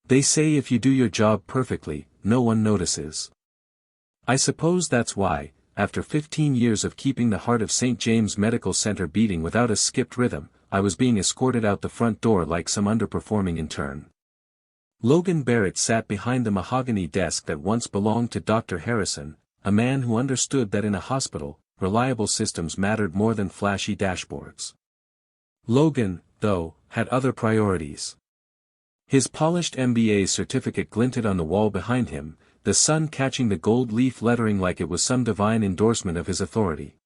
They say if you do your job perfectly, no one notices. I suppose that's why, after 15 years of keeping the heart of St. James Medical Center beating without a skipped rhythm, I was being escorted out the front door like some underperforming intern. Logan Barrett sat behind the mahogany desk that once belonged to Dr. Harrison, a man who understood that in a hospital, reliable systems mattered more than flashy dashboards. Logan, though, had other priorities. His polished MBA certificate glinted on the wall behind him, the sun catching the gold leaf lettering like it was some divine endorsement of his authority.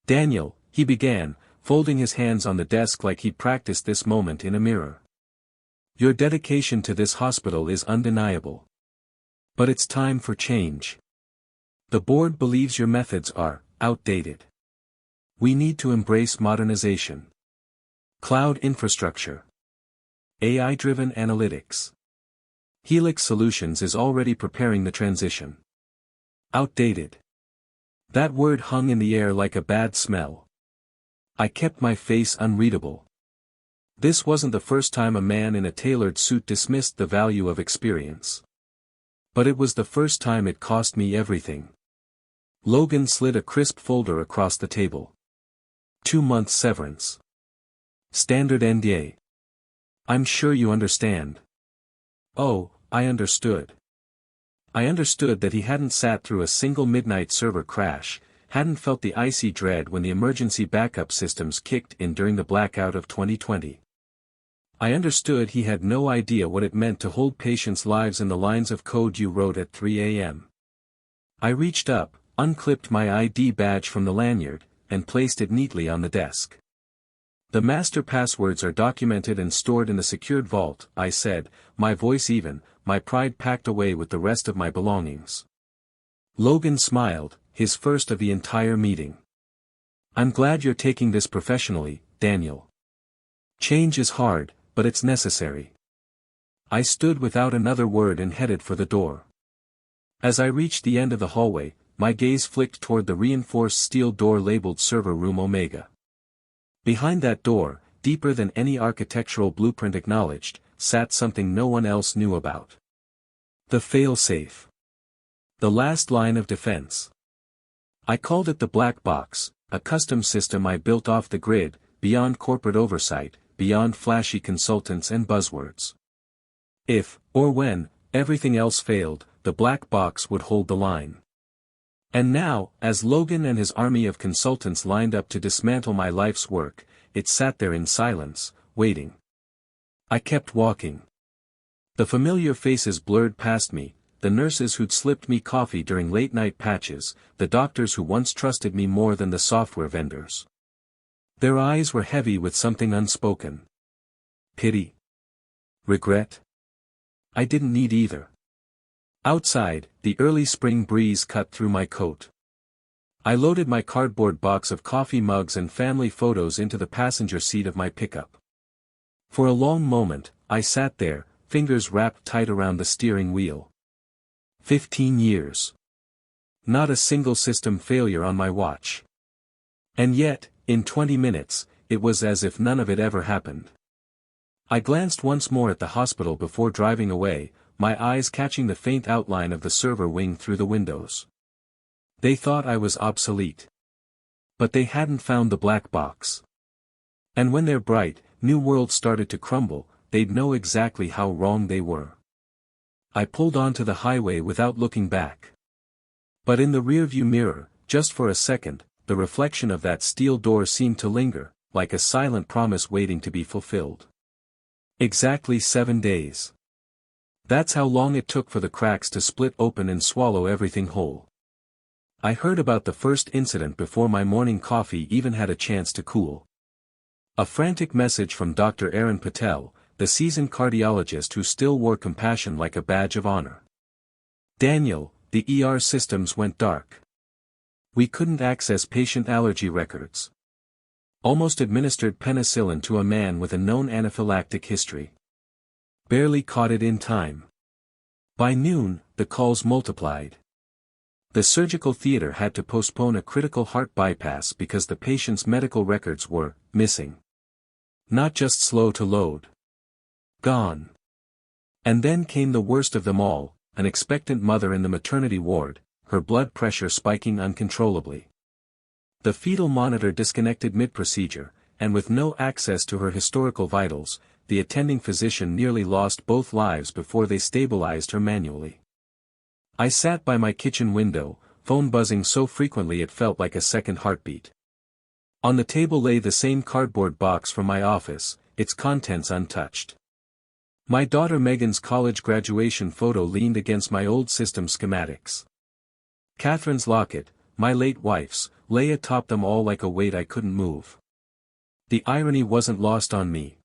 "Daniel," he began, folding his hands on the desk like he'd practiced this moment in a mirror. "Your dedication to this hospital is undeniable. But it's time for change. The board believes your methods are outdated. We need to embrace modernization. Cloud infrastructure. AI-driven analytics. Helix Solutions is already preparing the transition." Outdated. That word hung in the air like a bad smell. I kept my face unreadable. This wasn't the first time a man in a tailored suit dismissed the value of experience. But it was the first time it cost me everything. Logan slid a crisp folder across the table. 2 months severance. Standard NDA. I'm sure you understand. Oh, I understood. I understood that he hadn't sat through a single midnight server crash, hadn't felt the icy dread when the emergency backup systems kicked in during the blackout of 2020. I understood he had no idea what it meant to hold patients' lives in the lines of code you wrote at 3 a.m. I reached up, unclipped my ID badge from the lanyard, and placed it neatly on the desk. "The master passwords are documented and stored in the secured vault," I said, my voice even, my pride packed away with the rest of my belongings. Logan smiled, his first of the entire meeting. "I'm glad you're taking this professionally, Daniel. Change is hard, but it's necessary." I stood without another word and headed for the door. As I reached the end of the hallway, my gaze flicked toward the reinforced steel door labeled Server Room Omega. Behind that door, deeper than any architectural blueprint acknowledged, sat something no one else knew about. The fail-safe. The last line of defense. I called it the black box, a custom system I built off the grid, beyond corporate oversight, beyond flashy consultants and buzzwords. If, or when, everything else failed, the black box would hold the line. And now, as Logan and his army of consultants lined up to dismantle my life's work, it sat there in silence, waiting. I kept walking. The familiar faces blurred past me, the nurses who'd slipped me coffee during late-night patches, the doctors who once trusted me more than the software vendors. Their eyes were heavy with something unspoken. Pity. Regret. I didn't need either. Outside, the early spring breeze cut through my coat. I loaded my cardboard box of coffee mugs and family photos into the passenger seat of my pickup. For a long moment, I sat there, fingers wrapped tight around the steering wheel. 15 years. Not a single system failure on my watch. And yet, in 20 minutes, it was as if none of it ever happened. I glanced once more at the hospital before driving away, my eyes catching the faint outline of the server wing through the windows. They thought I was obsolete. But they hadn't found the black box. And when their bright, new world started to crumble, they'd know exactly how wrong they were. I pulled onto the highway without looking back. But in the rearview mirror, just for a second, the reflection of that steel door seemed to linger, like a silent promise waiting to be fulfilled. Exactly 7 days. That's how long it took for the cracks to split open and swallow everything whole. I heard about the first incident before my morning coffee even had a chance to cool. A frantic message from Dr. Aaron Patel, the seasoned cardiologist who still wore compassion like a badge of honor. "Daniel, the ER systems went dark. We couldn't access patient allergy records. Almost administered penicillin to a man with a known anaphylactic history. Barely caught it in time. By noon, the calls multiplied. The surgical theater had to postpone a critical heart bypass because the patient's medical records were missing. Not just slow to load. Gone. And then came the worst of them all, an expectant mother in the maternity ward, her blood pressure spiking uncontrollably. The fetal monitor disconnected mid-procedure, and with no access to her historical vitals, the attending physician nearly lost both lives before they stabilized her manually. I sat by my kitchen window, phone buzzing so frequently it felt like a second heartbeat. On the table lay the same cardboard box from my office, its contents untouched. My daughter Megan's college graduation photo leaned against my old system schematics. Catherine's locket, my late wife's, lay atop them all like a weight I couldn't move. The irony wasn't lost on me.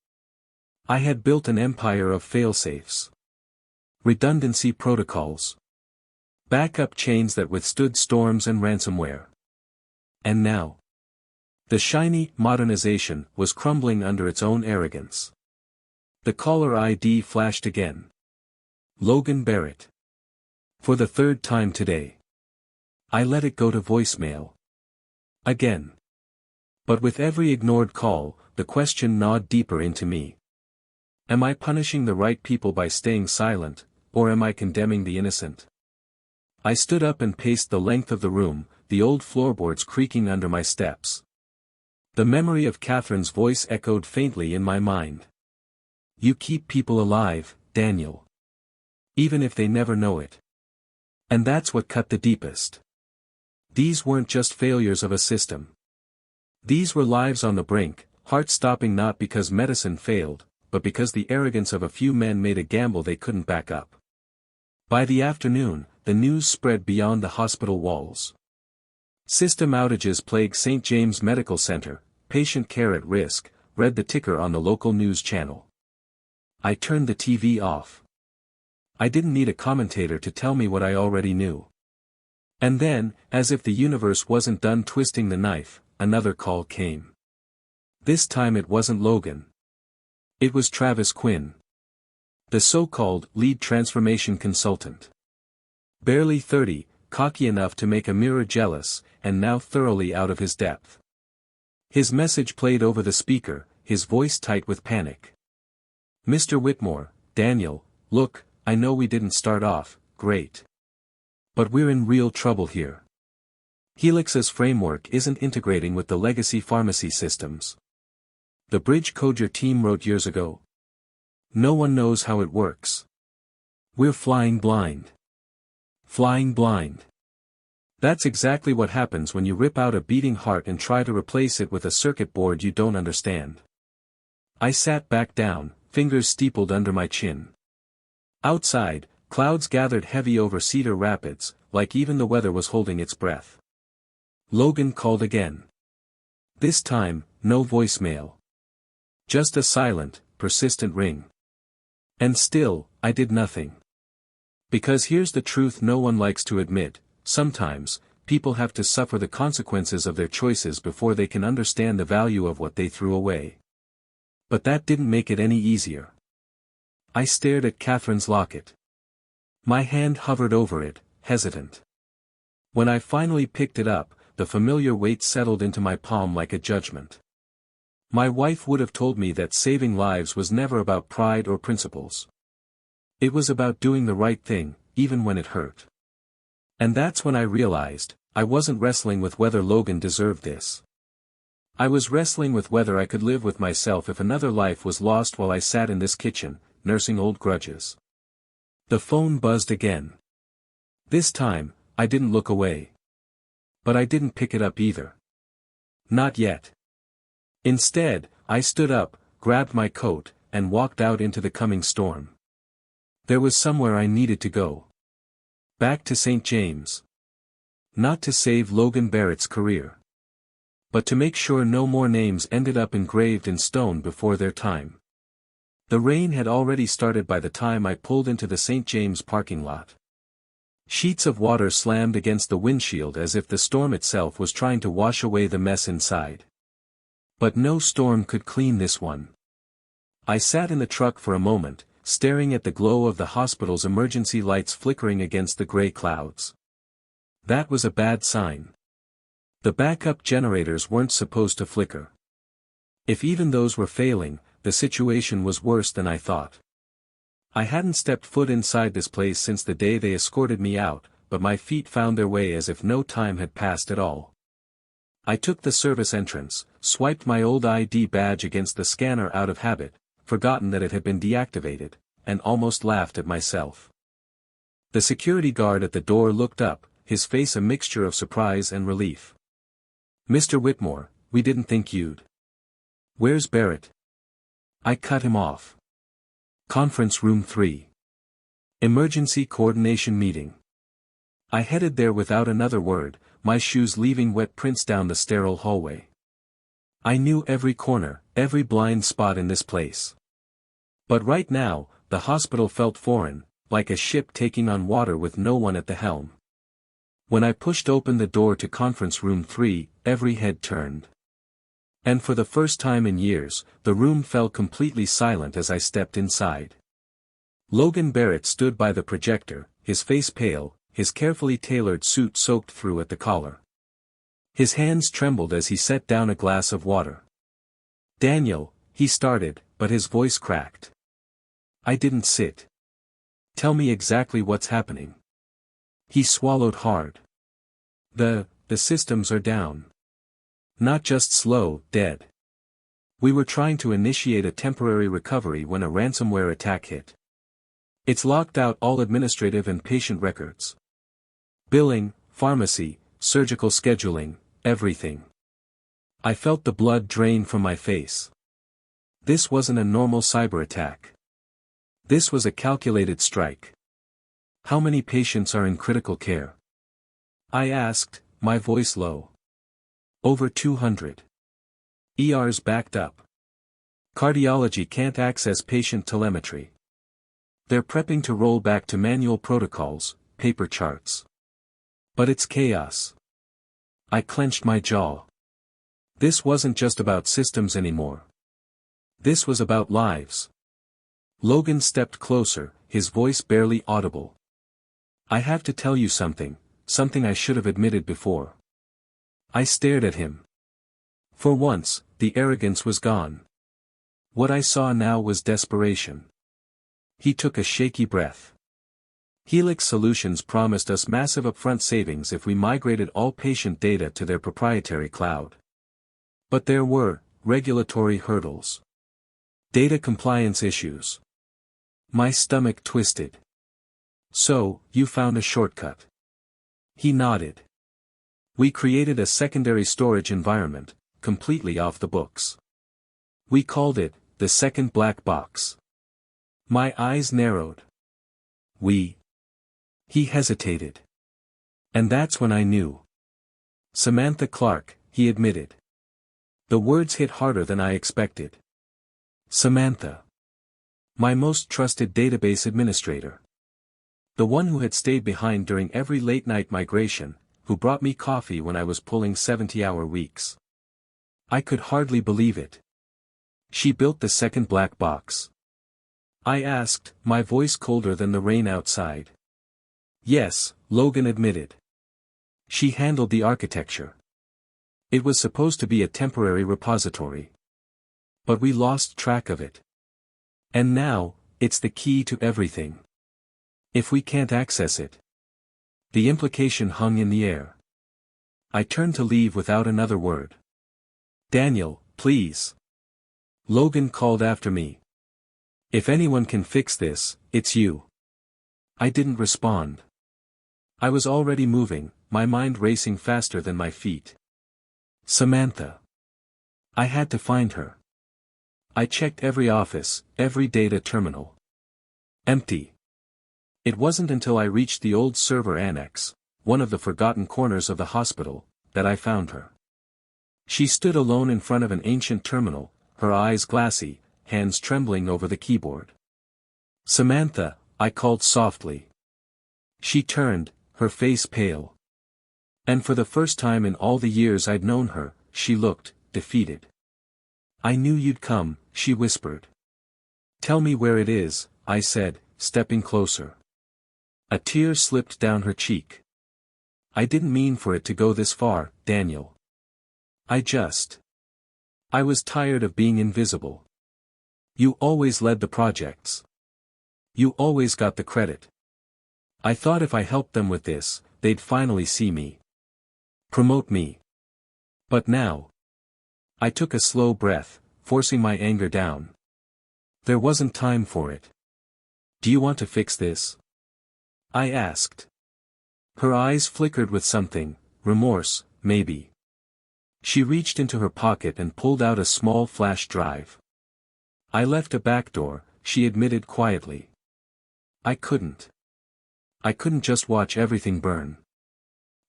I had built an empire of fail-safes, redundancy protocols, backup chains that withstood storms and ransomware. And now, the shiny modernization was crumbling under its own arrogance. The caller ID flashed again. Logan Barrett. For the third time today. I let it go to voicemail. Again. But with every ignored call, the question gnawed deeper into me. Am I punishing the right people by staying silent, or am I condemning the innocent? I stood up and paced the length of the room, the old floorboards creaking under my steps. The memory of Catherine's voice echoed faintly in my mind. You keep people alive, Daniel. Even if they never know it. And that's what cut the deepest. These weren't just failures of a system. These were lives on the brink, heart-stopping not because medicine failed, but because the arrogance of a few men made a gamble they couldn't back up. By the afternoon, the news spread beyond the hospital walls. System outages plague St. James Medical Center, patient care at risk, read the ticker on the local news channel. I turned the TV off. I didn't need a commentator to tell me what I already knew. And then, as if the universe wasn't done twisting the knife, another call came. This time it wasn't Logan. It was Travis Quinn. The so-called lead transformation consultant. Barely 30, cocky enough to make a mirror jealous, and now thoroughly out of his depth. His message played over the speaker, his voice tight with panic. Mr. Whitmore, Daniel, look, I know we didn't start off great. But we're in real trouble here. Helix's framework isn't integrating with the legacy pharmacy systems. The bridge code your team wrote years ago. No one knows how it works. We're flying blind. Flying blind. That's exactly what happens when you rip out a beating heart and try to replace it with a circuit board you don't understand. I sat back down, fingers steepled under my chin. Outside, clouds gathered heavy over Cedar Rapids, like even the weather was holding its breath. Logan called again. This time, no voicemail. Just a silent, persistent ring. And still, I did nothing. Because here's the truth no one likes to admit, sometimes, people have to suffer the consequences of their choices before they can understand the value of what they threw away. But that didn't make it any easier. I stared at Catherine's locket. My hand hovered over it, hesitant. When I finally picked it up, the familiar weight settled into my palm like a judgment. My wife would have told me that saving lives was never about pride or principles. It was about doing the right thing, even when it hurt. And that's when I realized, I wasn't wrestling with whether Logan deserved this. I was wrestling with whether I could live with myself if another life was lost while I sat in this kitchen, nursing old grudges. The phone buzzed again. This time, I didn't look away. But I didn't pick it up either. Not yet. Instead, I stood up, grabbed my coat, and walked out into the coming storm. There was somewhere I needed to go. Back to St. James. Not to save Logan Barrett's career. But to make sure no more names ended up engraved in stone before their time. The rain had already started by the time I pulled into the St. James parking lot. Sheets of water slammed against the windshield as if the storm itself was trying to wash away the mess inside. But no storm could clean this one. I sat in the truck for a moment, staring at the glow of the hospital's emergency lights flickering against the gray clouds. That was a bad sign. The backup generators weren't supposed to flicker. If even those were failing, the situation was worse than I thought. I hadn't stepped foot inside this place since the day they escorted me out, but my feet found their way as if no time had passed at all. I took the service entrance, swiped my old ID badge against the scanner out of habit, forgotten that it had been deactivated, and almost laughed at myself. The security guard at the door looked up, his face a mixture of surprise and relief. "Mr. Whitmore, we didn't think you'd." "Where's Barrett?" I cut him off. "Conference room 3. Emergency coordination meeting." I headed there without another word, my shoes leaving wet prints down the sterile hallway. I knew every corner, every blind spot in this place. But right now, the hospital felt foreign, like a ship taking on water with no one at the helm. When I pushed open the door to conference room 3, every head turned. And for the first time in years, the room fell completely silent as I stepped inside. Logan Barrett stood by the projector, his face pale, his carefully tailored suit soaked through at the collar. His hands trembled as he set down a glass of water. "Daniel," he started, but his voice cracked. "I didn't sit. Tell me exactly what's happening." He swallowed hard. The systems are down. Not just slow, dead. We were trying to initiate a temporary recovery when a ransomware attack hit. It's locked out all administrative and patient records. Billing, pharmacy, surgical scheduling, everything. I felt the blood drain from my face. This wasn't a normal cyber attack. This was a calculated strike. "How many patients are in critical care?" I asked, my voice low. "Over 200. ER's backed up. Cardiology can't access patient telemetry. They're prepping to roll back to manual protocols, paper charts. But it's chaos." I clenched my jaw. This wasn't just about systems anymore. This was about lives. Logan stepped closer, his voice barely audible. "I have to tell you something I should have admitted before." I stared at him. For once, the arrogance was gone. What I saw now was desperation. He took a shaky breath. "Helix Solutions promised us massive upfront savings if we migrated all patient data to their proprietary cloud. But there were regulatory hurdles. Data compliance issues." My stomach twisted. "So, you found a shortcut." He nodded. "We created a secondary storage environment, completely off the books. We called it, the second black box." My eyes narrowed. "We." He hesitated. "And that's when I knew." "Samantha Clark," he admitted. The words hit harder than I expected. Samantha. My most trusted database administrator. The one who had stayed behind during every late-night migration, who brought me coffee when I was pulling 70-hour weeks. I could hardly believe it. She built the second black box. I asked, my voice colder than the rain outside. "Yes," Logan admitted. "She handled the architecture. It was supposed to be a temporary repository. But we lost track of it. And now, it's the key to everything. If we can't access it." The implication hung in the air. I turned to leave without another word. "Daniel, please." Logan called after me. "If anyone can fix this, it's you." I didn't respond. I was already moving, my mind racing faster than my feet. Samantha. I had to find her. I checked every office, every data terminal. Empty. It wasn't until I reached the old server annex, one of the forgotten corners of the hospital, that I found her. She stood alone in front of an ancient terminal, her eyes glassy, hands trembling over the keyboard. "Samantha," I called softly. She turned, her face pale. And for the first time in all the years I'd known her, she looked defeated. "I knew you'd come," she whispered. "Tell me where it is," I said, stepping closer. A tear slipped down her cheek. "I didn't mean for it to go this far, Daniel. I was tired of being invisible. You always led the projects. You always got the credit. I thought if I helped them with this, they'd finally see me. Promote me. But now. I took a slow breath, forcing my anger down. There wasn't time for it. Do you want to fix this? I asked. Her eyes flickered with something, remorse, maybe. She reached into her pocket and pulled out a small flash drive. I left a back door, she admitted quietly. I couldn't just watch everything burn.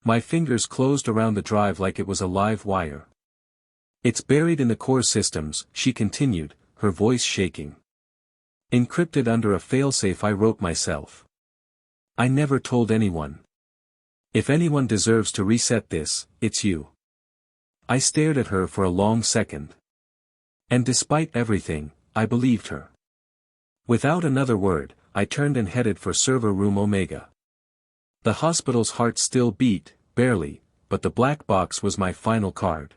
My fingers closed around the drive like it was a live wire. It's buried in the core systems, she continued, her voice shaking. Encrypted under a failsafe I wrote myself. I never told anyone. If anyone deserves to reset this, it's you. I stared at her for a long second. And despite everything, I believed her. Without another word, I turned and headed for server room Omega. The hospital's heart still beat, barely, but the black box was my final card.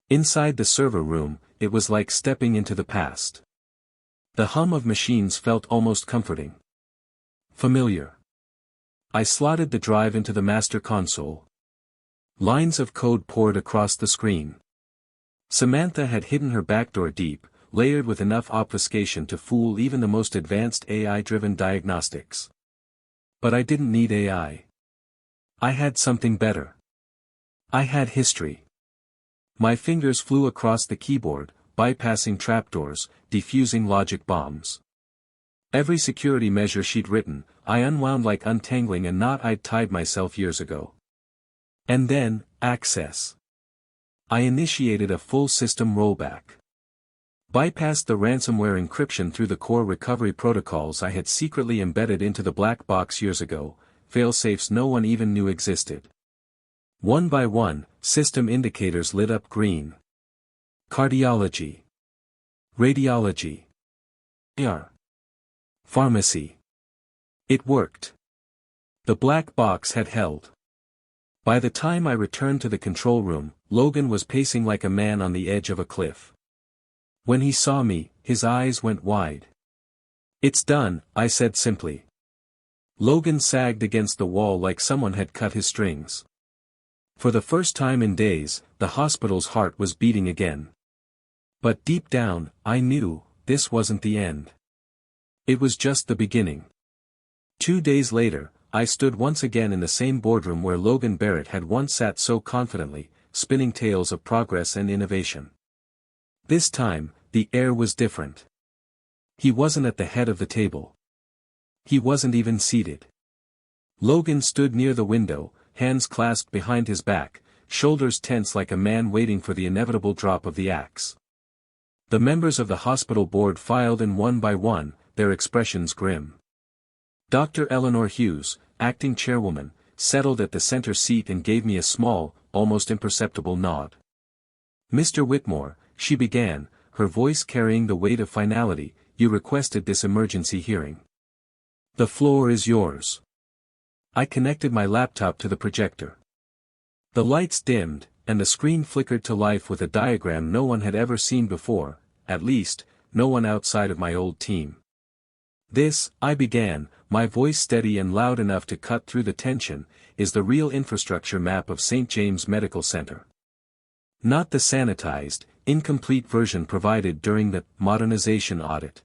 Inside the server room, it was like stepping into the past. The hum of machines felt almost comforting. Familiar. I slotted the drive into the master console. Lines of code poured across the screen. Samantha had hidden her backdoor deep, layered with enough obfuscation to fool even the most advanced AI-driven diagnostics. But I didn't need AI. I had something better. I had history. My fingers flew across the keyboard, bypassing trapdoors, defusing logic bombs. Every security measure she'd written, I unwound like untangling a knot I'd tied myself years ago. And then, access. I initiated a full system rollback. Bypassed the ransomware encryption through the core recovery protocols I had secretly embedded into the black box years ago, failsafes no one even knew existed. One by one, system indicators lit up green. Cardiology. Radiology. ER. Pharmacy. It worked. The black box had held. By the time I returned to the control room, Logan was pacing like a man on the edge of a cliff. When he saw me, his eyes went wide. It's done, I said simply. Logan sagged against the wall like someone had cut his strings. For the first time in days, the hospital's heart was beating again. But deep down, I knew, this wasn't the end. It was just the beginning. 2 days later, I stood once again in the same boardroom where Logan Barrett had once sat so confidently, spinning tales of progress and innovation. This time, the air was different. He wasn't at the head of the table. He wasn't even seated. Logan stood near the window, hands clasped behind his back, shoulders tense like a man waiting for the inevitable drop of the axe. The members of the hospital board filed in one by one, their expressions grim. Dr. Eleanor Hughes, acting chairwoman, settled at the center seat and gave me a small, almost imperceptible nod. Mr. Whitmore, she began, her voice carrying the weight of finality, you requested this emergency hearing. The floor is yours. I connected my laptop to the projector. The lights dimmed, and the screen flickered to life with a diagram no one had ever seen before, at least, no one outside of my old team. This, I began, my voice steady and loud enough to cut through the tension, is the real infrastructure map of St. James Medical Center. Not the sanitized, incomplete version provided during the modernization audit.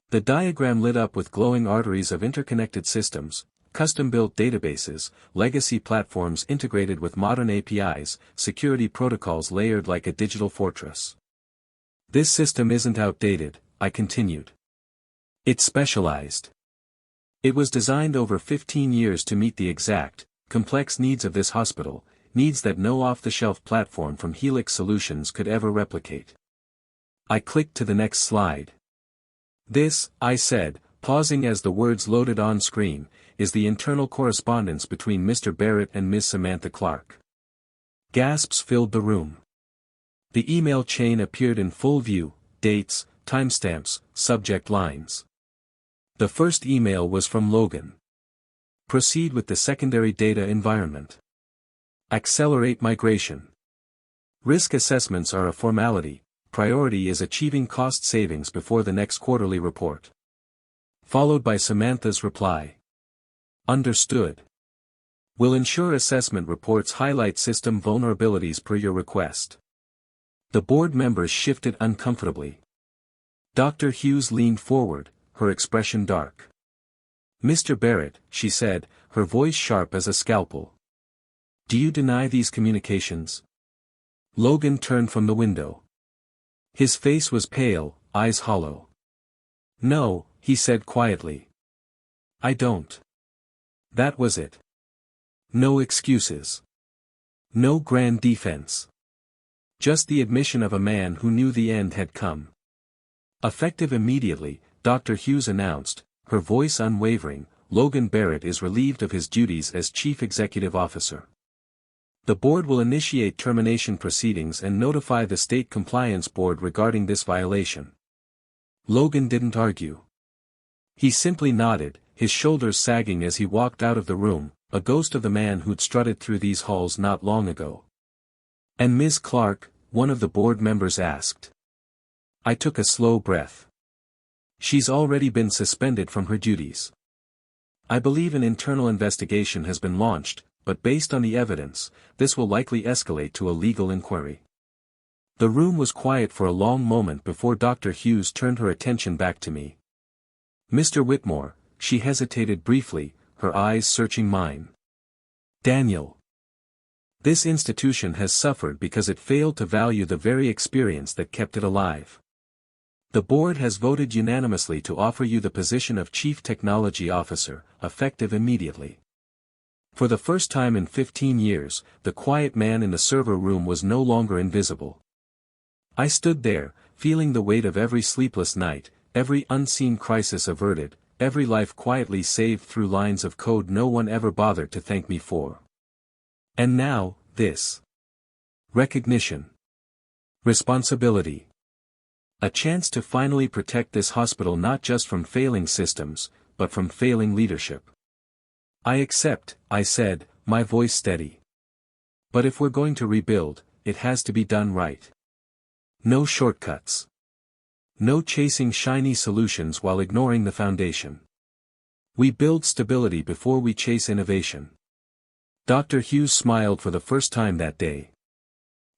The diagram lit up with glowing arteries of interconnected systems, custom-built databases, legacy platforms integrated with modern APIs, security protocols layered like a digital fortress. This system isn't outdated, I continued. It's specialized. It was designed over 15 years to meet the exact, complex needs of this hospital, needs that no off-the-shelf platform from Helix Solutions could ever replicate. I clicked to the next slide. This, I said, pausing as the words loaded on screen, is the internal correspondence between Mr. Barrett and Ms. Samantha Clark. Gasps filled the room. The email chain appeared in full view, dates, timestamps, subject lines. The first email was from Logan. Proceed with the secondary data environment. Accelerate migration. Risk assessments are a formality, priority is achieving cost savings before the next quarterly report. Followed by Samantha's reply. Understood. Will ensure assessment reports highlight system vulnerabilities per your request. The board members shifted uncomfortably. Dr. Hughes leaned forward, her expression dark. Mr. Barrett, she said, her voice sharp as a scalpel. Do you deny these communications? Logan turned from the window. His face was pale, eyes hollow. No, he said quietly. I don't. That was it. No excuses. No grand defense. Just the admission of a man who knew the end had come. Effective immediately, Dr. Hughes announced, her voice unwavering, Logan Barrett is relieved of his duties as Chief Executive Officer. The board will initiate termination proceedings and notify the State Compliance Board regarding this violation. Logan didn't argue. He simply nodded, his shoulders sagging as he walked out of the room, a ghost of the man who'd strutted through these halls not long ago. And Ms. Clark, one of the board members asked. I took a slow breath. She's already been suspended from her duties. I believe an internal investigation has been launched, but based on the evidence, this will likely escalate to a legal inquiry. The room was quiet for a long moment before Dr. Hughes turned her attention back to me. Mr. Whitmore, she hesitated briefly, her eyes searching mine. Daniel. This institution has suffered because it failed to value the very experience that kept it alive. The board has voted unanimously to offer you the position of Chief Technology Officer, effective immediately. For the first time in 15 years, the quiet man in the server room was no longer invisible. I stood there, feeling the weight of every sleepless night, every unseen crisis averted, every life quietly saved through lines of code no one ever bothered to thank me for. And now, this. Recognition. Responsibility. A chance to finally protect this hospital not just from failing systems, but from failing leadership. I accept, I said, my voice steady. But if we're going to rebuild, it has to be done right. No shortcuts. No chasing shiny solutions while ignoring the foundation. We build stability before we chase innovation. Dr. Hughes smiled for the first time that day.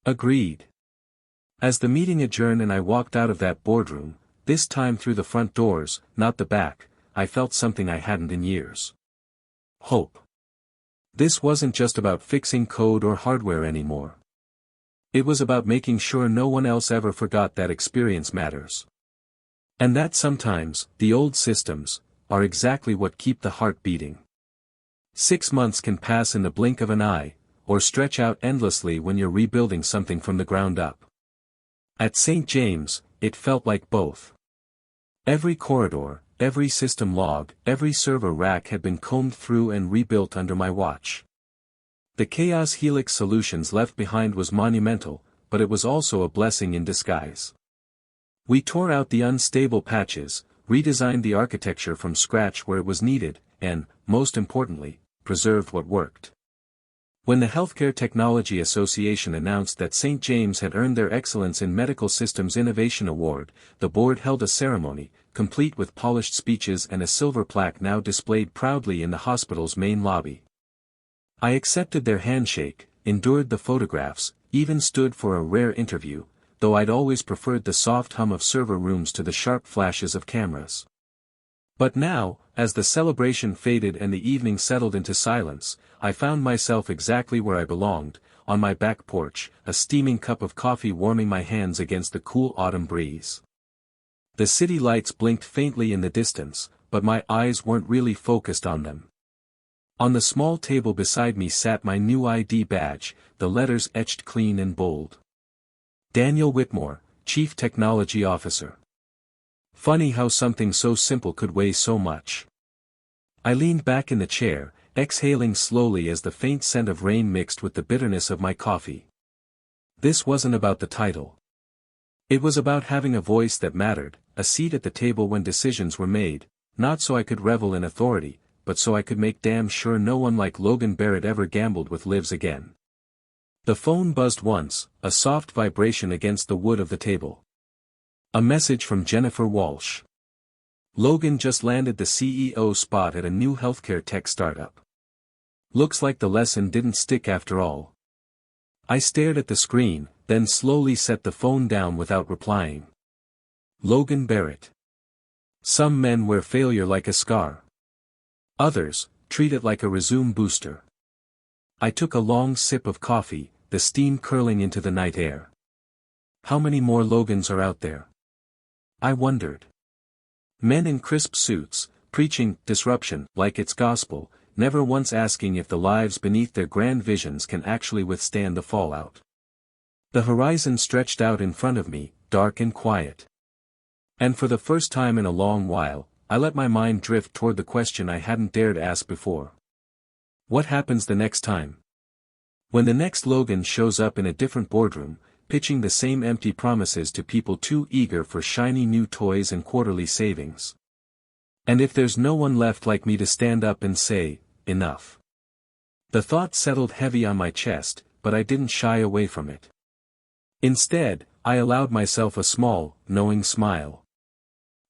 Agreed. As the meeting adjourned and I walked out of that boardroom, this time through the front doors, not the back, I felt something I hadn't in years. Hope. This wasn't just about fixing code or hardware anymore. It was about making sure no one else ever forgot that experience matters. And that sometimes, the old systems, are exactly what keep the heart beating. 6 months can pass in the blink of an eye, or stretch out endlessly when you're rebuilding something from the ground up. At St. James, it felt like both. Every corridor, every system log, every server rack had been combed through and rebuilt under my watch. The Chaos Helix solutions left behind was monumental, but it was also a blessing in disguise. We tore out the unstable patches, redesigned the architecture from scratch where it was needed, and, most importantly, preserved what worked. When the Healthcare Technology Association announced that St. James had earned their Excellence in Medical Systems Innovation Award, the board held a ceremony, complete with polished speeches and a silver plaque now displayed proudly in the hospital's main lobby. I accepted their handshake, endured the photographs, even stood for a rare interview, though I'd always preferred the soft hum of server rooms to the sharp flashes of cameras. But now, as the celebration faded and the evening settled into silence, I found myself exactly where I belonged, on my back porch, a steaming cup of coffee warming my hands against the cool autumn breeze. The city lights blinked faintly in the distance, but my eyes weren't really focused on them. On the small table beside me sat my new ID badge, the letters etched clean and bold. Daniel Whitmore, Chief Technology Officer. Funny how something so simple could weigh so much. I leaned back in the chair, exhaling slowly as the faint scent of rain mixed with the bitterness of my coffee. This wasn't about the title. It was about having a voice that mattered, a seat at the table when decisions were made, not so I could revel in authority, but so I could make damn sure no one like Logan Barrett ever gambled with lives again. The phone buzzed once, a soft vibration against the wood of the table. A message from Jennifer Walsh. Logan just landed the CEO spot at a new healthcare tech startup. Looks like the lesson didn't stick after all. I stared at the screen, then slowly set the phone down without replying. Logan Barrett. Some men wear failure like a scar. Others, treat it like a resume booster. I took a long sip of coffee, the steam curling into the night air. How many more Logans are out there? I wondered. Men in crisp suits, preaching disruption like it's gospel, never once asking if the lives beneath their grand visions can actually withstand the fallout. The horizon stretched out in front of me, dark and quiet. And for the first time in a long while, I let my mind drift toward the question I hadn't dared ask before. What happens the next time? When the next Logan shows up in a different boardroom, pitching the same empty promises to people too eager for shiny new toys and quarterly savings. And if there's no one left like me to stand up and say, enough. The thought settled heavy on my chest, but I didn't shy away from it. Instead, I allowed myself a small, knowing smile.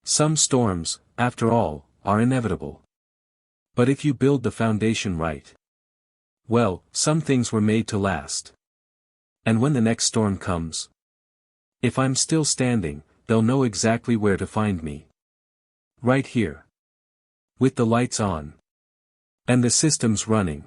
Some storms, after all, are inevitable. But if you build the foundation right, well, some things were made to last. And when the next storm comes, if I'm still standing, they'll know exactly where to find me. Right here. With the lights on. And the systems running.